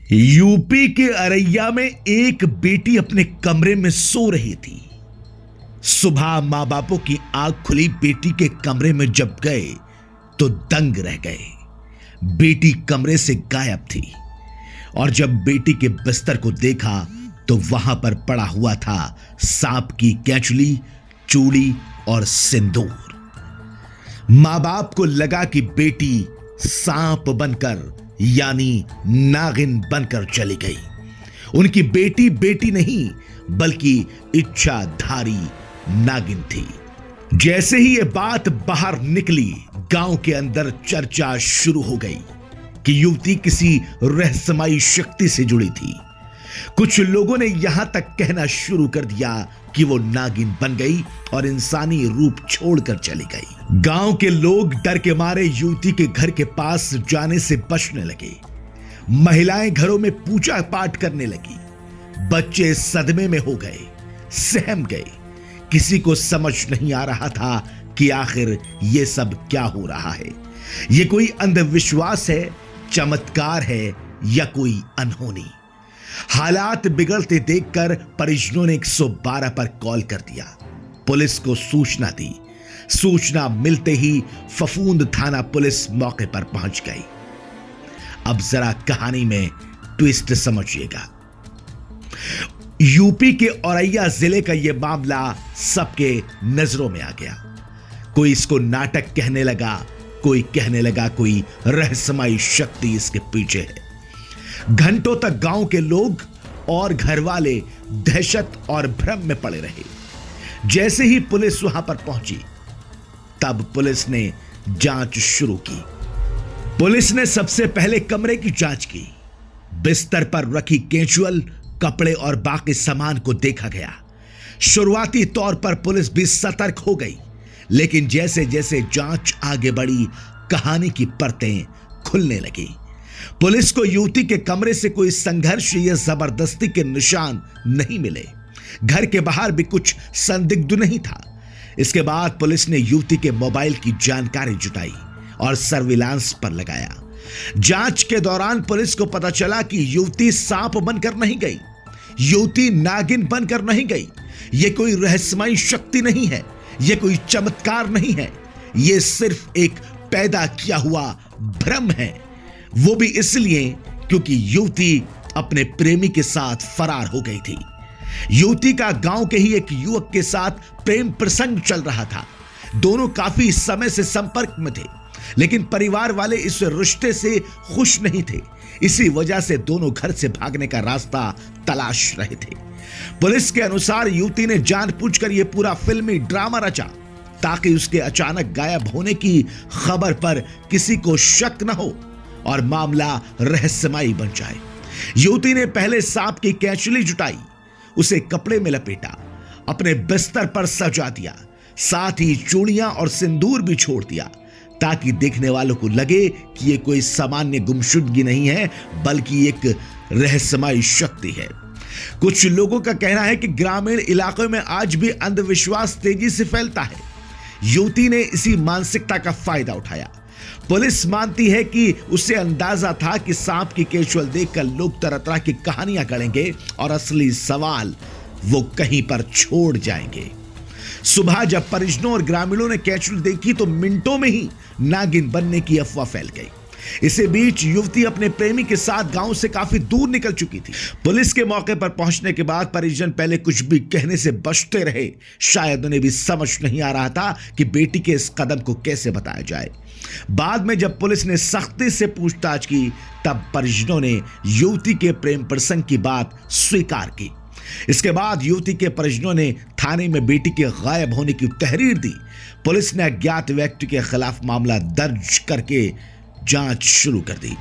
UP के अरैया में एक बेटी अपने कमरे में सो रही थी। सुबह मां बापों की आंख खुली, बेटी के कमरे में जब गए तो दंग रह गए। बेटी कमरे से गायब थी और जब बेटी के बिस्तर को देखा तो वहां पर पड़ा हुआ था सांप की केंचुली, चूड़ी और सिंदूर। मां बाप को लगा कि बेटी सांप बनकर यानी नागिन बनकर चली गई। उनकी बेटी बेटी नहीं बल्कि इच्छाधारी नागिन थी। जैसे ही यह बात बाहर निकली, गांव के अंदर चर्चा शुरू हो गई कि युवती किसी रहस्यमयी शक्ति से जुड़ी थी। कुछ लोगों ने यहां तक कहना शुरू कर दिया कि वो नागिन बन गई और इंसानी रूप छोड़कर चली गई। गांव के लोग डर के मारे युवती के घर के पास जाने से बचने लगे। महिलाएं घरों में पूजा पाठ करने लगी। बच्चे सदमे में हो गए, सहम गए। किसी को समझ नहीं आ रहा था कि आखिर ये सब क्या हो रहा है। ये कोई अंधविश्वास है, चमत्कार है या कोई अनहोनी। हालात बिगड़ते देखकर परिजनों ने 112 पर कॉल कर दिया। पुलिस को सूचना दी। सूचना मिलते ही फफूंद थाना पुलिस मौके पर पहुंच गई। अब जरा कहानी में ट्विस्ट समझिएगा। यूपी के औरैया जिले का यह मामला सबके नजरों में आ गया। कोई इसको नाटक कहने लगा, कोई कहने लगा कोई रहस्यमयी शक्ति इसके पीछे है। घंटों तक गांव के लोग और घर वाले दहशत और भ्रम में पड़े रहे। जैसे ही पुलिस वहां पर पहुंची, तब पुलिस ने जांच शुरू की। पुलिस ने सबसे पहले कमरे की जांच की। बिस्तर पर रखी केंचुअल, कपड़े और बाकी सामान को देखा गया। शुरुआती तौर पर पुलिस भी सतर्क हो गई, लेकिन जैसे जैसे जांच आगे बढ़ी, कहानी की परतें खुलने लगी। पुलिस को युवती के कमरे से कोई संघर्ष या जबरदस्ती के निशान नहीं मिले। घर के बाहर भी कुछ संदिग्ध नहीं था। इसके बाद पुलिस ने युवती के मोबाइल की जानकारी जुटाई और सर्विलांस पर लगाया। जांच के दौरान पुलिस को पता चला कि युवती सांप बनकर नहीं गई, युवती नागिन बनकर नहीं गई। यह कोई रहस्यमयी शक्ति नहीं है, यह कोई चमत्कार नहीं है। यह सिर्फ एक पैदा किया हुआ भ्रम है, वो भी इसलिए क्योंकि युवती अपने प्रेमी के साथ फरार हो गई थी। युवती का गांव के ही एक युवक के साथ प्रेम प्रसंग चल रहा था। दोनों काफी समय से संपर्क में थे, लेकिन परिवार वाले इस रिश्ते से खुश नहीं थे। इसी वजह से दोनों घर से भागने का रास्ता तलाश रहे थे। पुलिस के अनुसार युवती ने जानबूझकर यह पूरा फिल्मी ड्रामा रचा ताकि उसके अचानक गायब होने की खबर पर किसी को शक न हो और मामला रहस्यमयी बन जाए। युवती ने पहले सांप की केंचुली जुटाई, उसे कपड़े में लपेटा, अपने बिस्तर पर सजा दिया, साथ ही चूड़ियां और सिंदूर भी छोड़ दिया ताकि देखने वालों को लगे कि यह कोई सामान्य गुमशुदगी नहीं है बल्कि एक रहस्यमयी शक्ति है। कुछ लोगों का कहना है कि ग्रामीण इलाकों में आज भी अंधविश्वास तेजी से फैलता है। युवती ने इसी मानसिकता का फायदा उठाया। पुलिस मानती है कि उसे अंदाजा था कि सांप की केंचुअल देखकर लोग तरह तरह की कहानियां गढ़ेंगे और असली सवाल वो कहीं पर छोड़ जाएंगे। सुबह जब परिजनों और ग्रामीणों ने केंचुअल देखी तो मिनटों में ही नागिन बनने की अफवाह फैल गई। इसी बीच युवती अपने प्रेमी के साथ गांव से काफी दूर निकल चुकी थी। पुलिस के मौके पर पहुंचने के बाद परिजन पहले कुछ भी कहने से बचते रहे। शायद उन्हें भी समझ नहीं आ रहा था कि बेटी के इस कदम को कैसे बताया जाए। बाद में जब पुलिस ने सख्ती से पूछताछ की, तब परिजनों ने युवती के प्रेम प्रसंग की बात स्वीकार की। इसके बाद युवती के परिजनों ने थाने में बेटी के गायब होने की तहरीर दी। पुलिस ने अज्ञात व्यक्ति के खिलाफ मामला दर्ज करके जांच शुरू कर दी।